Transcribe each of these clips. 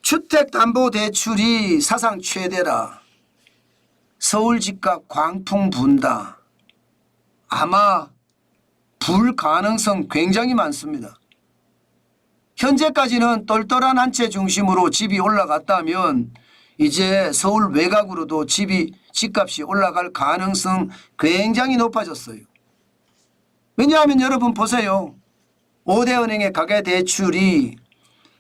주택담보대출이 사상 최대라. 서울 집값 광풍 분다. 아마 불 가능성 굉장히 많습니다. 현재까지는 똘똘한 한 채 중심으로 집이 올라갔다면 이제 서울 외곽으로도 집값이 올라갈 가능성 굉장히 높아졌어요. 왜냐하면 여러분 보세요. 5대 은행의 가계대출이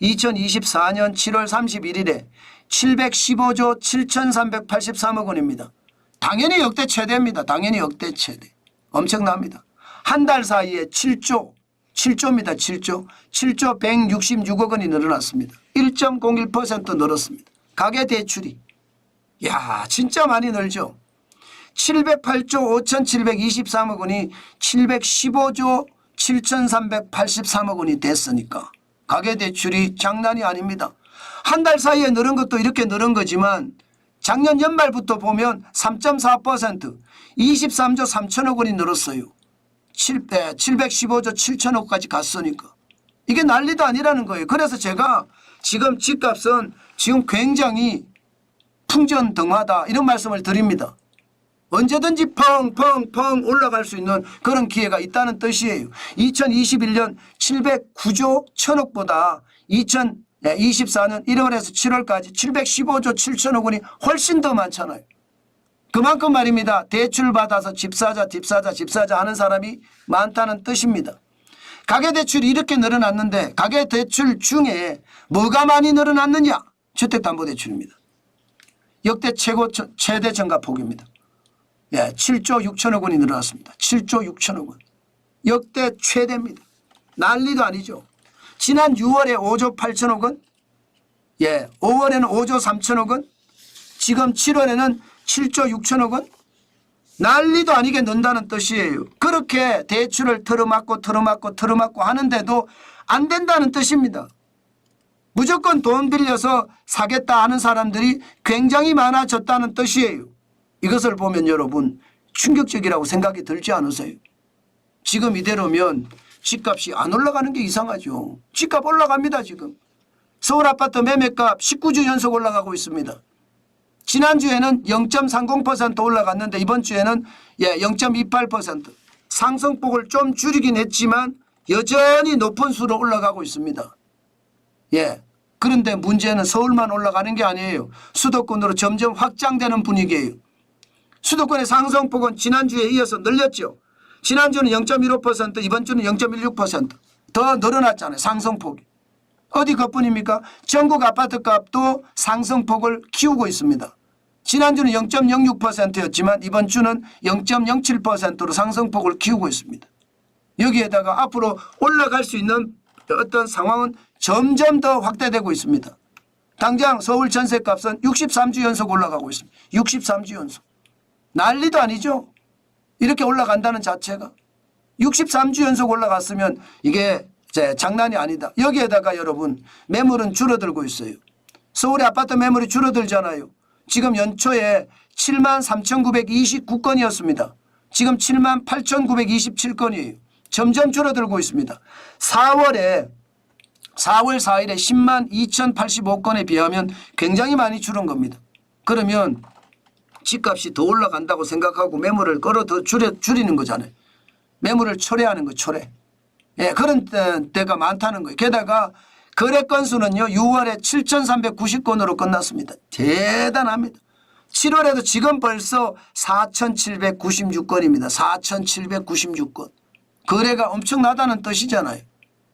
2024년 7월 31일에 715조 7,383억 원입니다. 당연히 역대 최대입니다. 당연히 역대 최대. 엄청납니다. 한 달 사이에 7조입니다. 7조 166억 원이 늘어났습니다. 1.01% 늘었습니다. 가계대출이. 야, 진짜 많이 늘죠. 708조 5,723억 원이 715조 7,383억 원이 됐으니까 가계대출이 장난이 아닙니다. 한 달 사이에 늘은 것도 이렇게 늘은 거지만 작년 연말부터 보면 3.4% 23조 3천억 원이 늘었어요. 715조 7천억까지 갔으니까 이게 난리도 아니라는 거예요. 그래서 제가 지금 집값은 지금 굉장히 풍전등화다 이런 말씀을 드립니다. 언제든지 펑펑펑 올라갈 수 있는 그런 기회가 있다는 뜻이에요. 2021년 709조 1천억보다 2024년 1월에서 7월까지 715조 7천억 원이 훨씬 더 많잖아요. 그만큼 말입니다. 대출 받아서 집 사자 하는 사람이 많다는 뜻입니다. 가계대출이 이렇게 늘어났는데 가계대출 중에 뭐가 많이 늘어났느냐? 주택담보대출입니다. 역대 최대 증가폭입니다. 7조 6천억 원이 늘어났습니다. 7조 6천억 원. 역대 최대입니다. 난리도 아니죠. 지난 6월에 5조 8천억 원, 5월에는 5조 3천억 원, 지금 7월에는 7조 6천억 원. 난리도 아니게 는다는 뜻이에요. 그렇게 대출을 틀어막고 하는데도 안 된다는 뜻입니다. 무조건 돈 빌려서 사겠다 하는 사람들이 굉장히 많아졌다는 뜻이에요. 이것을 보면 여러분 충격적이라고 생각이 들지 않으세요? 지금 이대로면 집값이 안 올라가는 게 이상하죠. 집값 올라갑니다. 지금. 서울 아파트 매매값 19주 연속 올라가고 있습니다. 지난주에는 0.30% 올라갔는데 이번 주에는 0.28% 상승폭을 좀 줄이긴 했지만 여전히 높은 수로 올라가고 있습니다. 그런데 문제는 서울만 올라가는 게 아니에요. 수도권으로 점점 확장되는 분위기예요. 수도권의 상승폭은 지난주에 이어서 늘렸죠. 지난주는 0.15% 이번 주는 0.16% 더 늘어났잖아요. 상승폭이. 어디 그뿐입니까? 전국 아파트값도 상승폭을 키우고 있습니다. 지난주는 0.06%였지만 이번 주는 0.07%로 상승폭을 키우고 있습니다. 여기에다가 앞으로 올라갈 수 있는 어떤 상황은 점점 더 확대되고 있습니다. 당장 서울 전세값은 63주 연속 올라가고 있습니다. 63주 연속. 난리도 아니죠. 이렇게 올라간다는 자체가. 63주 연속 올라갔으면 이게 장난이 아니다. 여기에다가 여러분 매물은 줄어들고 있어요. 서울의 아파트 매물이 줄어들잖아요. 지금 연초에 73,929건이었습니다. 지금 78,927건이에요. 점점 줄어들고 있습니다. 4월 4일에 102,085건에 비하면 굉장히 많이 줄은 겁니다. 그러면 집값이 더 올라간다고 생각하고 매물을 더 줄이는 거잖아요. 매물을 초래하는 거 초래. 그런 때가 많다는 거예요. 게다가 거래 건수는요 6월에 7,390건으로 끝났습니다. 대단합니다. 7월에도 지금 벌써 4,796건입니다. 4,796건. 거래가 엄청나다는 뜻이잖아요.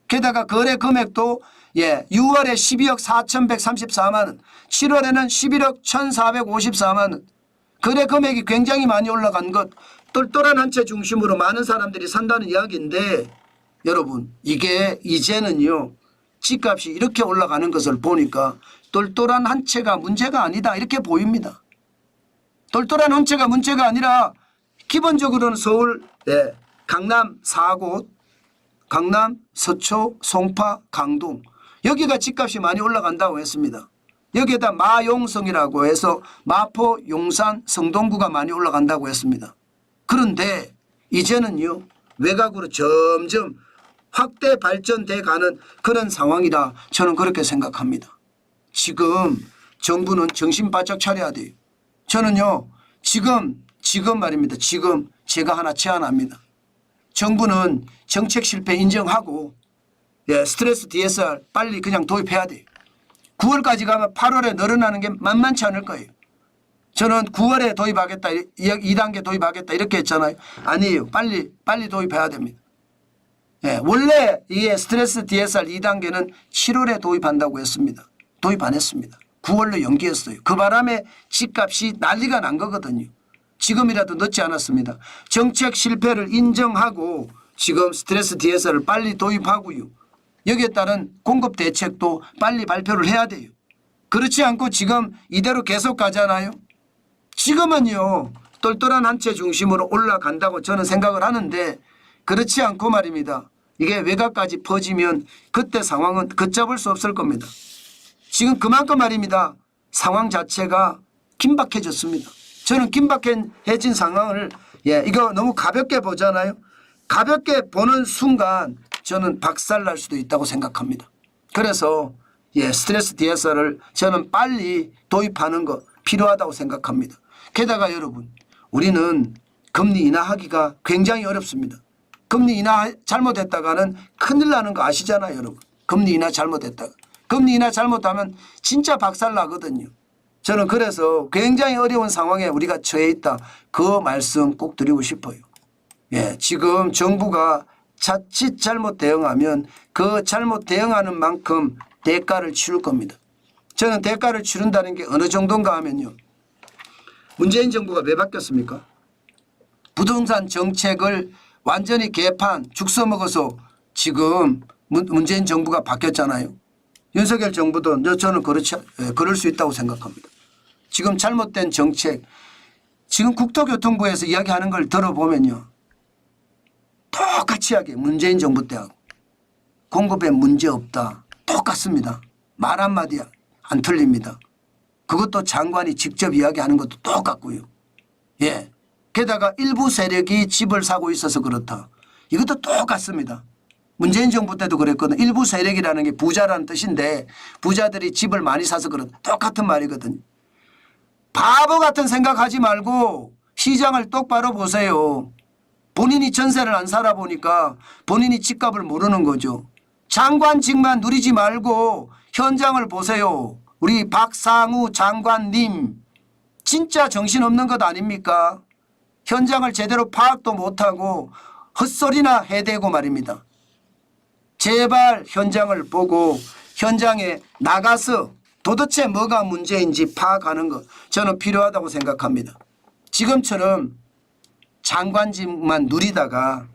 게다가 거래 금액도 6월에 12억 4,134만 원, 7월에는 11억 1,454만 원. 거래 금액이 굉장히 많이 올라간 것, 똘똘한 한 채 중심으로 많은 사람들이 산다는 이야기인데 여러분 이게 이제는요 집값이 이렇게 올라가는 것을 보니까 똘똘한 한 채가 문제가 아니다 이렇게 보입니다. 똘똘한 한 채가 문제가 아니라 기본적으로는 서울 강남 4곳, 강남, 서초, 송파, 강동 여기가 집값이 많이 올라간다고 했습니다. 여기에다 마용성이라고 해서 마포, 용산, 성동구가 많이 올라간다고 했습니다. 그런데 이제는요 외곽으로 점점 확대 발전돼 가는 그런 상황이다. 저는 그렇게 생각합니다. 지금 정부는 정신 바짝 차려야 돼요. 저는요 지금 말입니다. 지금 제가 하나 제안합니다. 정부는 정책 실패 인정하고 스트레스 DSR 빨리 그냥 도입해야 돼요. 9월까지 가면 8월에 늘어나는 게 만만치 않을 거예요. 저는 9월에 도입하겠다 2단계 도입하겠다 이렇게 했잖아요. 아니에요. 빨리 도입해야 됩니다. 원래 이게 스트레스 DSR 2단계는 7월에 도입한다고 했습니다. 도입 안 했습니다. 9월로 연기했어요. 그 바람에 집값이 난리가 난 거거든요. 지금이라도 늦지 않았습니다. 정책 실패를 인정하고 지금 스트레스 DSR을 빨리 도입하고요. 여기에 따른 공급 대책도 빨리 발표를 해야 돼요. 그렇지 않고 지금 이대로 계속 가잖아요. 지금은요 똘똘한 한 채 중심으로 올라간다고 저는 생각을 하는데 그렇지 않고 말입니다. 이게 외곽까지 퍼지면 그때 상황은 걷잡을 수 없을 겁니다. 지금 그만큼 말입니다. 상황 자체가 긴박해졌습니다. 저는 긴박해진 상황을 이거 너무 가볍게 보잖아요. 가볍게 보는 순간 저는 박살날 수도 있다고 생각합니다. 그래서 스트레스 DSR을 저는 빨리 도입하는 거 필요하다고 생각합니다. 게다가 여러분 우리는 금리 인하하기가 굉장히 어렵습니다. 금리 인하 잘못했다가는 큰일 나는 거 아시잖아요. 여러분. 금리 인하 잘못했다가. 금리 인하 잘못하면 진짜 박살나거든요. 저는 그래서 굉장히 어려운 상황에 우리가 처해 있다. 그 말씀 꼭 드리고 싶어요. 지금 정부가 자칫 잘못 대응하면 그 잘못 대응하는 만큼 대가를 치를 겁니다. 저는 대가를 치른다는 게 어느 정도인가 하면요. 문재인 정부가 왜 바뀌었습니까? 부동산 정책을 완전히 개판 죽 써먹어서 지금 문재인 정부가 바뀌었잖아요. 윤석열 정부도 저는 그럴 수 있다고 생각합니다. 지금 잘못된 정책 지금 국토교통부에서 이야기하는 걸 들어보면요. 똑같이 이야기해요. 문재인 정부 때하고. 공급에 문제 없다. 똑같습니다. 말 한마디 안 틀립니다. 그것도 장관이 직접 이야기하는 것도 똑같고요. 게다가 일부 세력이 집을 사고 있어서 그렇다. 이것도 똑같습니다. 문재인 정부 때도 그랬거든요. 일부 세력이라는 게 부자라는 뜻인데 부자들이 집을 많이 사서 그렇다. 똑같은 말이거든요. 바보 같은 생각하지 말고 시장을 똑바로 보세요. 본인이 전세를 안 살아보니까 본인이 집값을 모르는 거죠. 장관직만 누리지 말고 현장을 보세요. 우리 박상우 장관님 진짜 정신없는 것 아닙니까? 현장을 제대로 파악도 못하고 헛소리나 해대고 말입니다. 제발 현장을 보고 현장에 나가서 도대체 뭐가 문제인지 파악하는 것 저는 필요하다고 생각합니다. 지금처럼 장관직만 누리다가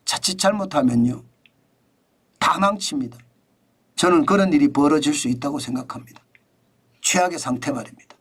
자칫 잘못하면요. 다 망칩니다. 저는 그런 일이 벌어질 수 있다고 생각합니다. 최악의 상태 말입니다.